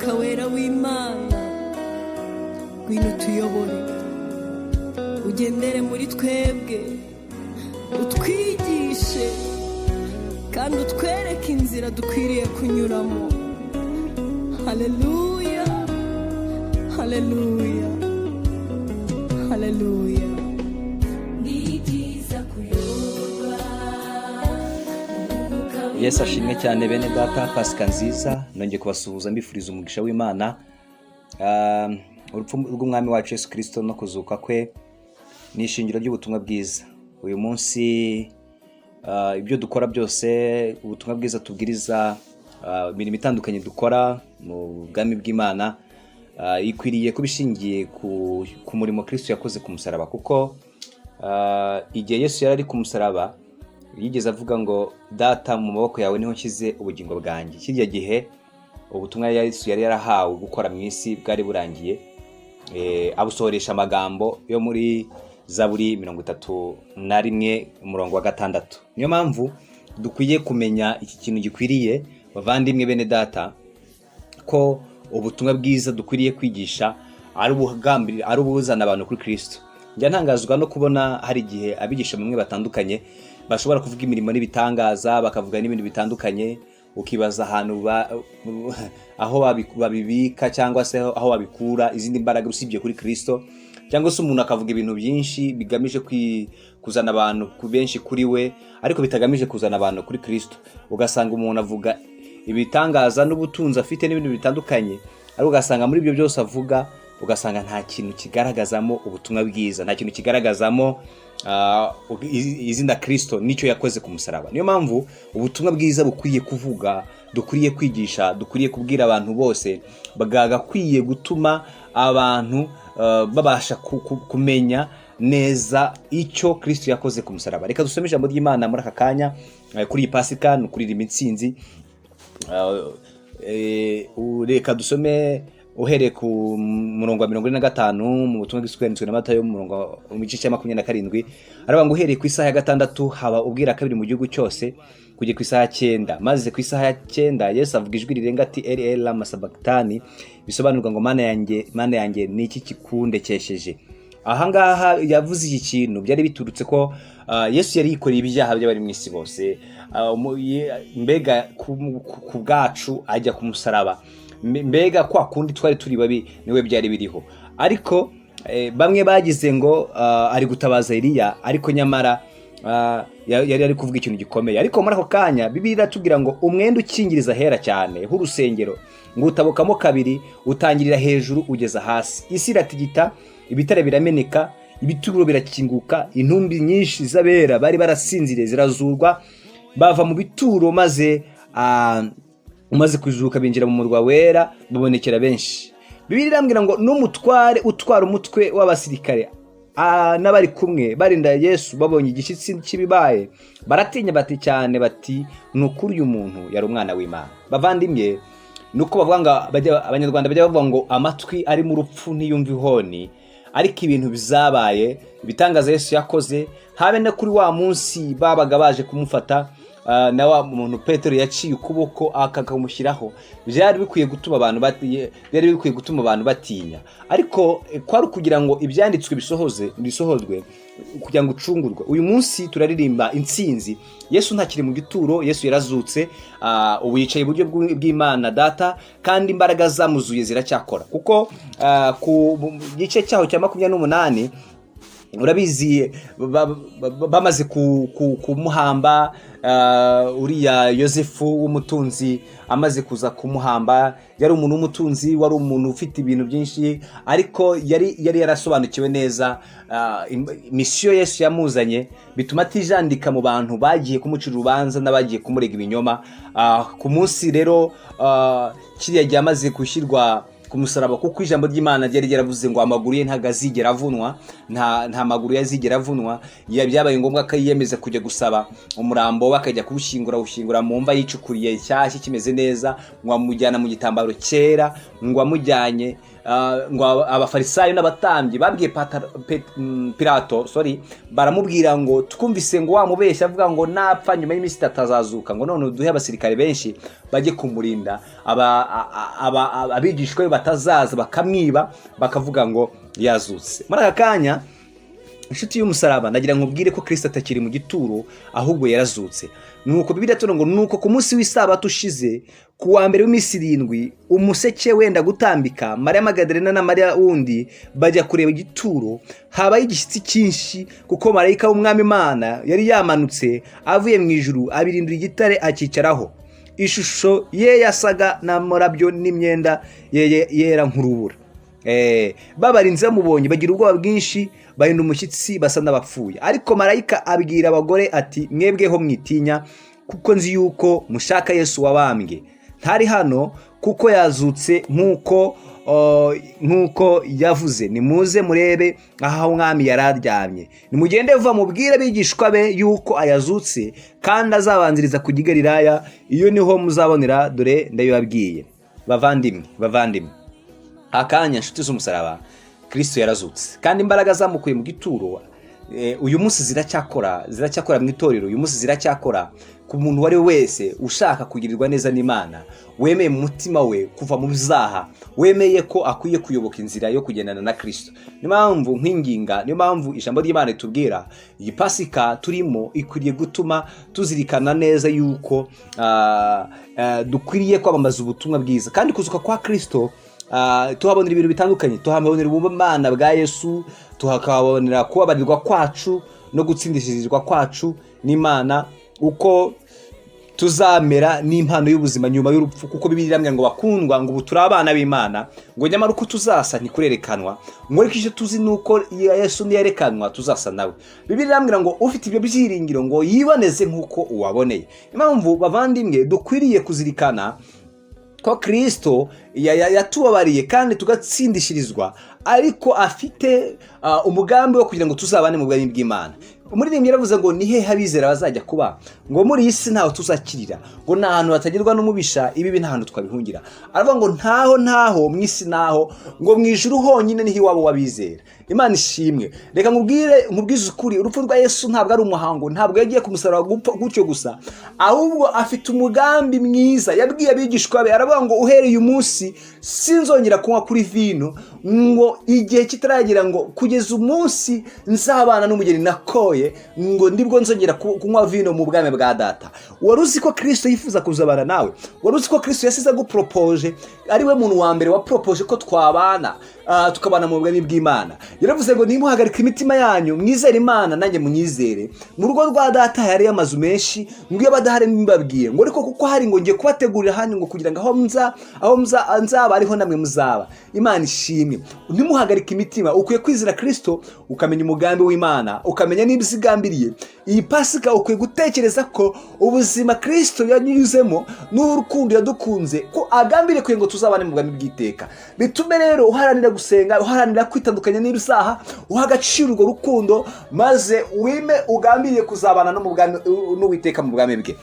mwuka wera w'Imana ngwino tuyobore ugendere muri twebwe utwigishe kandi utwereke inzira dukwiriye kunyuramo. Haleluya, haleluya, haleluya. Yesu ashimwe cyane bene data. Pasika nziza, nongeye kubasuhuza mbifuriza umugisha w'Imana. Urupfu rw'umwami wacu Yesu Kristo no kuzuka kwe ni ishingiro ry'ubutumwa bwiza. Uyu munsi ibyo dukora byose, ubutumwa bwiza tubwiriza, imirimo itandukanye dukora mu bwami bw'Imana ikwiriye kubishingiye ku murimo Kristo yakoze ku musaraba, kuko igihe Yesu yari ari ku musaraba yigeze avuga ngo data mu maboko yawe niho nshyize ubugingo bwanjye. Kirya gihe ubutumwa Yesu yari yarahawe gukora mu isi bwari burangiye, abusohoresha amagambo yo muri Zaburi 31 umurongo wa 6. Niyo mpamvu dukwiye kumenya iki kintu gikwiriye, bavandimwe bene data, ko ubutumwa bwiza dukwiriye kwigisha ari ubuzana abantu kuri Kristo. Njya ntangazwa no kubona hari igihe abigisha bamwe batandukanye bashobora kuvuga imirimo n'ibitangaza, bakavuga n'ibindi bitandukanye, ukibaza ahantu aho babibika cyangwa se aho babikura izindi mbaraga usibye kuri Kristo. Cyangwa se umuntu akavuga ibintu byinshi bigamije kuzana abantu ku benshi kuri we, ariko bitagamije kuzana abantu kuri Kristo. Ugasanga umuntu avuga ibitangaza n'ubutunzi afite n'ibindi bitandukanye, ariko ugasanga muri ibyo byose avuga, ugasanga nta kintu kigaragazamo ubutumwa bwiza, nta kintu kigaragazamo izina Kristo nicyo yakoze ku musaraba. Niyo mpamvu ubutumwa bwiza bukwiye kuvuga, dukwiye kwigisha, dukwiye kubwira abantu bose, bagakwiye gutuma abantu babasha kumenya neza icyo Kristo yakoze ku musaraba. Reka dusome ijambo ry'Imana muri aka kanya kuri iyi Pasika, no kuri imitsinzi. Reka dusome uhereye ku murongo wa 45 mu butumwa bw'Isukanditswe na Matayo mu gice cya 27. Aravuga ngo uhereye ku isaha ya 6 haba ubwira kabiri mu gihugu cyose kujye ku isaha 9. Maze ku isaha ya 9 Yesu avuga ijwi rirenga ati Eli lama sabachthani, bisobanurwa ngo mana yanjye ni iki kikundekesheje. Ahangaha yavuze iki kintu byari biturutse ko Yesu yari yikoreye ibyaha by'abari mu isi bose, mbega ku bwacu ajya ku musaraba, mbega kwa kundi twari turi babi niwe byari biriho. Ariko bamwe bagize ngo ari gutabaza Eliya, ariko nyamara yari ari kuvuga ikintu gikomeye. Ariko muri ako kanya Bibiliya iratubwira ngo umwenda ukingiriza hera cyane h'urusengero ngo utabukamo kabiri, utangirira hejuru ugeza hasi. Isi iratigita, ibitare birameneka, ibituro birakinguka, intumbi nyinshi z'abera bari barasinzire zirazurwa, bava mu bituro maze kuzuka binjira mu murwa wera, babonekera benshi. Bibiliya irambwira ngo n'umutware utwara umutwe w'abasirikare n'abari kumwe barinda Yesu babonye igishyitsi kibibaye, baratinya bati cyane bati n'ukuri uyu muntu yari umwana w'Imana. Bavandimwe, nuko bavuga ngo abanyarwanda bajya bavuga ngo amatwi ari mu rupfu ntiyumva ihoni. Ariko ibintu bizabaye, ibitangaza Yesu yakoze, habe no kuri wa munsi babaga baje kumufata, na wa muntu Petero yaciye ukuboko akamushyiraho, byari bikwiye gutuma abantu batinya. Ariko kwari kugira ngo ibyanditswe bisohozwe kugira ngo ucungurwe. Uyu munsi turaririmba intsinzi. Yesu ntakiri mu gituro, Yesu yarazutse, ubu yicaye iburyo bw'Imana Data, kandi imbaraga zamuzuye ziracyakora. Kuko ku gice cyaho cya 28 urabizi bamaze kumuhamba, uriya Yosefu w'umutunzi amaze kuza kumuhamba, yari umuntu w'umutunzi, wari umuntu ufite ibintu byinshi, ariko yari yarasobanukiwe neza misiyo Yesu yamuzanye, bituma atijandika mu bantu bagiye kumucira urubanza n'abagiye kumurega ibinyoma. Ku munsi rero kiriya gihe amaze gushyirwa ku musaraba, kuko ijambo ry'Imana ryari ryaravuze ngo amaguru ye ntagazigera avunwa, nta maguru yazigera avunwa. Byabaye ngombwa ko yiyemeza kujya gusaba umurambo we, akajya kuwushyingura mu mva yicukuriye nshyashya kimeze neza, ngo amujyana mu gitambaro cyera, ngo amujyanye ngo abafarisayo n'abatambyi babwiye Pilato baramubwira ngo twumvise ngo wamubeshya avuga ngo napfa nyuma y'iminsi 3 azazuka, ngo none duhe abasirikare benshi bajye kumurinda abigishwa be batazaza bakamwiba bakavuga ngo yazutse. Muri aka kanya inshuti y'umusaraba nagira nkubwire ko Kristo atakiri mu gituro ahubwo yarazutse. Nuko Bibiliya tuvuga ngo nuko ku munsi w'isabato ushize ku wa mbere w'iminsi 7 umuseke wenda gutambika, Mariya Magadalena na Mariya wundi bajya kureba igituro. Habaye igishyitsi cyinshi kuko marayika w'umwami Imana yari yamanutse avuye mu ijuru abirindura igitare akicaraho. Ishusho ye yasaga n'amurabyo n'imyenda yera nk'urubura. Babarinze bamubonye bagira ubwoba bwinshi, bahinda umushyitsi basa n'abapfuye. Ariko marayika abwira abagore ati mwebweho mwitinya, kuko nzi yuko mushaka Yesu wabambwe. Ntari hano kuko yazutse nk'uko yavuze. Nimuze murebe aho umwami yararyamye. Nimugende vuba mubwire abigishwa be yuko ayazutse kandi azabanziriza kujya i Galilaya, iyo niho muzabonera, dore ndabibabwiye. Bavandimwe, akanya nshuti z'umusaraba, Kristo yarazutse kandi imbaraga zamukuye mu gituro uyu munsi ziracyakora mu itorero. Uyu munsi ziracyakora ku muntu wari wese ushaka kugirirwa neza n'Imana, wemeye mu mutima we kuva mu bizaha, wemeye ko akwiye kuyoboka inzira yo kugendana na Kristo. Niyo mpamvu ijambo ry'Imana ritubwira iyi Pasika turimo ikwiriye gutuma tuzirikana neza yuko dukwiriye kwamamaza ubutumwa bwiza. Kandi kuzuka kwa Kristo tuhabonera ibintu bitandukanye. Tuhabonera ubumana bwa Yesu, tuhabonera kubabarirwa kwacu no gutsindishirizwa kwacu n'Imana, uko tuzamera n'impano y'ubuzima nyuma y'urupfu. Kuko Bibiliya iramya ngo bakundwa ngo ubu turi abana b'Imana, ngo nyamara uko tuzasa ntikurerekanwa, ngo ariko icyo tuzi nuko Yesu niyerekanwa tuzasa nawe. Bibiliya iramya ngo ufite ibyo byiringiro ngo yiboneze nk'uko uwaboneye. Impamvu bavandimwe dukwiriye kuzirikana ko Kristo yatubabariye kandi tugatsindishirizwa, ariko afite umugambi wo kugira ngo tuzabane mu bwami bw'Imana. Umuririmbyi yaravuze ngo ni hehe abizera bazajya kuba, ngo muri iyi si ntaho tuzakirira, ngo nta hantu hatagirwa n'umubisha, ibibi nta hantu twabihungira. Aravuga ngo ntaho mu isi naho, ngo mu ijuru honyine niho iwabo w'abizera. Imana ishimwe. Reka nkubwize ukuri, urupfu rwa Yesu ntabwo ari umuhango, ntabwo yagiye ku musaraba gutyo gusa, ahubwo afite umugambi mwiza. Yabwiye abigishwa be, aravuga ngo uhereye umunsi sinzongera kunywa kuri vino, ngo igihe kitaragera ngo kugeza umunsi nzabana n'umugeni nakoye, ngo ndibwo nzongera kunywa vino mu bwami bwa Data. Wari uzi ko Kristo yifuza kuzabana nawe? Wari uzi ko Kristo yasize agupropose, ari we muntu wa mbere wapropose ko twabana tukabana mu bwami bw'Imana? Yaravuze ngo nimuhagarika imitima yanyu, mwizere Imana nanjye munyizere. Mu rugo rwa Data hari amazu menshi, ngo iyo badahari mbabwiye, ngo ariko kuko hari ngo ngiye kubategurira hano, ngo kugira ngo aho nzaba ariho namwe muzaba. Imana ishimwe. Nimuhagarika imitima. Ukwiye kwizera Kristo, ukamenya umugambi w'Imana, ukamenya n'ibyo igambiriye. Iyi Pasika ukwiye gutekereza ko ubuzima Kristo yanyuzemo n'urukundo yadukunze, ko agambiriye kugira ngo tuzabane mu bwami bw'iteka. Bitume rero uharanira gusenga, uharanira kwitandukanya n'ibisaha, uha agaciro urwo rukundo, maze wime ugambiriye kuzabana n'Uwiteka mu bwami bwe.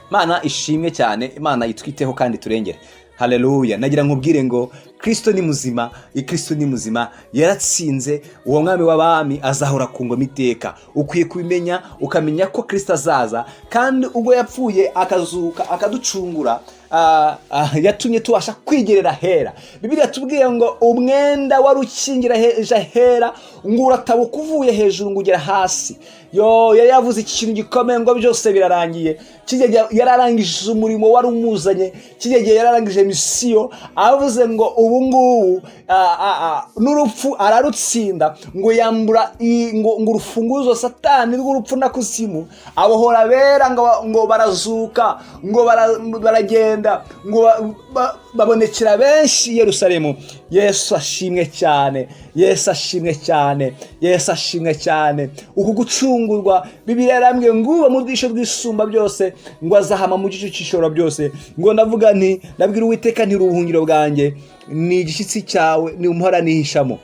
Imana ishimwe cyane. Imana yitwiteho kandi turengere. Haleluya. Nagira nkubwire ngo Kristo ni muzima, Kristo ni muzima, yaratsinze. Uwo mwami w'abami azahora ku ngoma iteka. Ukwiye kubimenya, ukamenya ko Kristo azaza, kandi ubwo yapfuye akazuka akaducungura, yatumye tubasha kwigerera hera. Bibiliya tubwiye ngo umwenda wari ukingira hera ngo uratabuka uvuye hejuru ngo ugera hasi. Yari yavuze iki kintu gikomeye ngo byose birarangiye. Kijye yararangije umurimo wari umuzanye, kijye yararangije misiyo. Avuze ngo ubu ngubu n'urupfu ararutsinda, ngo yambura ngo urufunguzo Satani rw'urupfu na kuzimu, abohora bera ngo barazuka, ngo baragenda, ngo babonekera benshi i Yerusalemu. Yesu ashimwe cyane, Yesu ashimwe cyane, Yesu ashimwe cyane. Uku gucungurwa Bibiliya yarambwiye ngo uba mu bwisho bw'isumba byose, ngo azahama mu gice cy'ishora byose. Ngo ndavuga nti, ndabwira Uwiteka nti ubuhungiro bwanjye ni igishyitsi cyawe, ni umuhora nihishamo.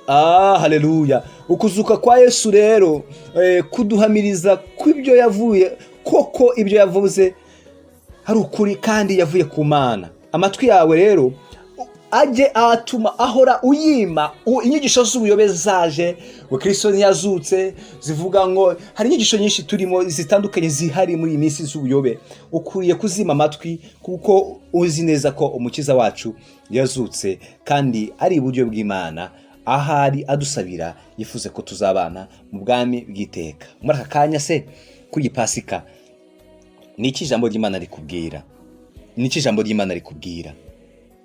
Haleluya. Ukuzuka kwa Yesu rero kuduhamiriza kw'ibyo yavuye, koko ibyo yavuze hari ukuri kandi yavuye ku Mana. Amatwi yawe rero ajye atuma ahora uyima inyigisho z'ubuyobe zaje ngo Kristo ntiyazutse, zivuga ngo hari inyigisho nyinshi turimo zitandukanye zihari muri iyi minsi z'ubuyobe. Ukwiye kuzima amatwi kuko uzi neza ko umukiza wacu yazutse kandi ari iburyo bw'Imana, ahari adusabira yifuze ko tuzabana mu bwami bw'iteka. Muri aka kanya se kuri Pasika niki ijambo ry'Imana rikubwira? Niki ijambo ry'Imana rikubwira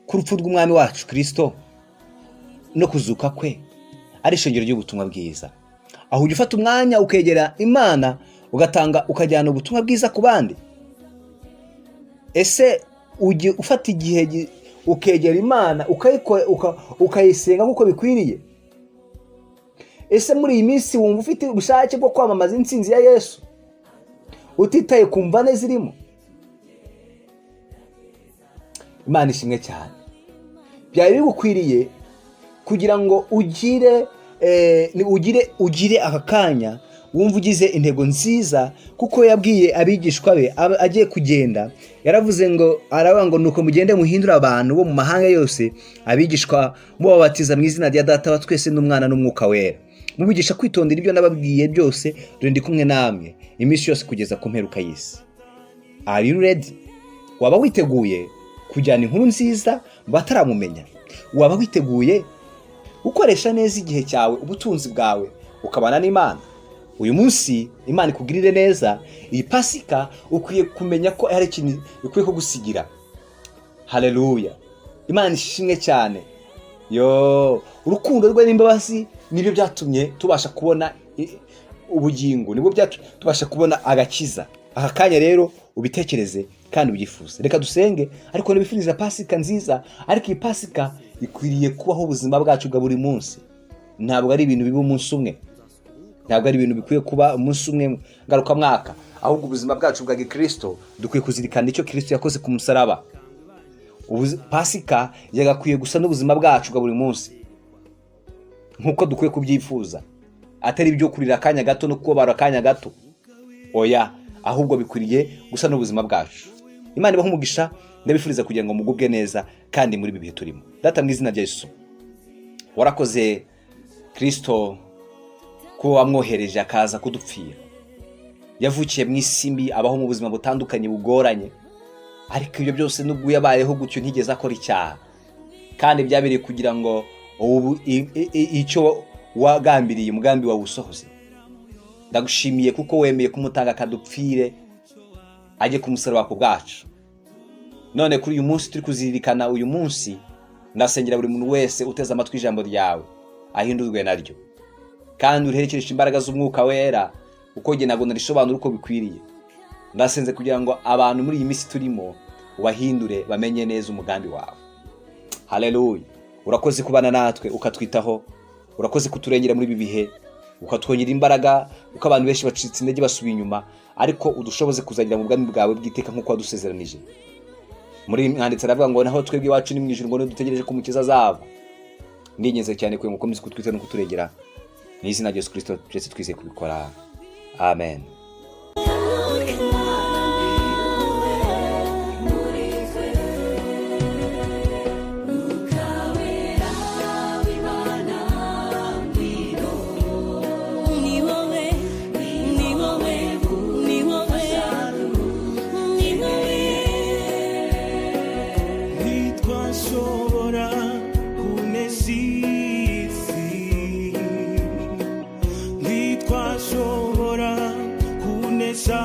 ku rupfu rw'umwami wacu Kristo no kuzuka kwe ari ishingiro ry'ubutumwa bwiza? Aho ujya ufata umwanya ukegera Imana ukajyana ubutumwa bwiza ku bandi? Ese ujye ufata igihe ukegera Imana ukayisenga nk'uko bikwiriye? Ese muri iyi minsi wumva ufite ubushake bwo kwamamaza intsinzi ya Yesu utitaye ku mvane zirimo? Imana ishimwe cyane. Byari bigukwiriye kugira ngo ugire aka kanya wumva ugize intego nziza, kuko yabwiye abigishwa be agiye kugenda, yaravuze ngo aravuga ngo nuko mugende muhindura abantu bo mu mahanga yose abigishwa mubabatiza mu izina rya Data wa twese n'Umwana n'Umwuka wera, mubigisha kwitondera ibyo nababwiye byose, dore ndi kumwe namwe iminsi yose kugeza ku mperuka y'isi. Are you ready? Waba witeguye kujyana inkuru nziza bataramumenya? Waba witeguye gukoresha neza igihe cyawe, ubutunzi bwawe, ukabana n'Imana? Uyu munsi Imana ikugirire neza. Iyi Pasika ukwiye kumenya ko hari ikintu ikwiye kugusigira. Haleluya. Imana ishimwe cyane. Urukundo rwe n'imbabazi nibyo byatumye tubasha kubona ubugingo, nibwo byatumye tubasha kubona agakiza. Aka kanya rero ubitekereze kandi ubyifuze. Reka dusenge ariko nibifuriza Pasika nziza. Ariko iyi Pasika ikwiriye kubaho ubuzima bwacu bwa buri munsi. Ntabwo ari ibintu biba umunsi umwe, ntabwo ari ibintu bikwiye kuba umunsi umwe ngaruka mwaka, ahubwo ubuzima bwacu bwa Kristo dukwiye kuzirikana icyo Kristo yakoze ku musaraba. Pasika yagakwiye gusa n'ubuzima bwacu bwa buri munsi nkuko dukwiye kubyifuza, atari ibyo kurira akanya gato no kubara akanya gato. Oya, ahubwo bikwiriye gusa n'ubuzima bwacu. Imana ibahe umugisha, ndabifuriza kugira ngo mugubwe neza kandi muri ibi bihe turimo. Data mu izina rya Yesu, warakoze Kristo ko wamwohereje akaza kudupfira. Yavukiye mu isi mbi, abaho mu buzima butandukanye bugoranye, ariko ibyo byose nubwo yabayeho gutyo ntigeze akora icyaha, kandi byabereye kugira ngo icyo wagambiriye umugambi wawe usohoze. Ndagushimiye kuko wemeye kumutanga akadupfire ajye ku musaraba ku bwacu. None kuri uyu munsi turi kuzirikana uyu munsi, ndasengera buri muntu wese uteze amatwi ijambo ryawe ahindurwe naryo, kandi ureherekeje imbaraga z'Umwuka wera uko jye ntabwo narisobanura uko bikwiriye. Ndasenze kugira ngo abantu muri iyi minsi turimo ubahindure bamenye neza umugambi wawe. Haleluya. Urakoze kubana natwe ukatwitaho, urakoze kuturengera muri ibi bihe, ukatwongera imbaraga uko abantu benshi bacitse intege basubiye inyuma, ariko udushoboze kuzagira mu bwami bwawe bw'iteka nk'uko wadusezeranije. Muri mwanditse aravuga ngo naho twebwe iwacu ni mu ijuru ngo dutegereje ko umukiza azava. Ndinginze cyane ko mukomeze kutwita no kuturengera. Mu izina rya Yesu Kristo twese twizeye kubikora. Amen. Ntitwashobora kunesha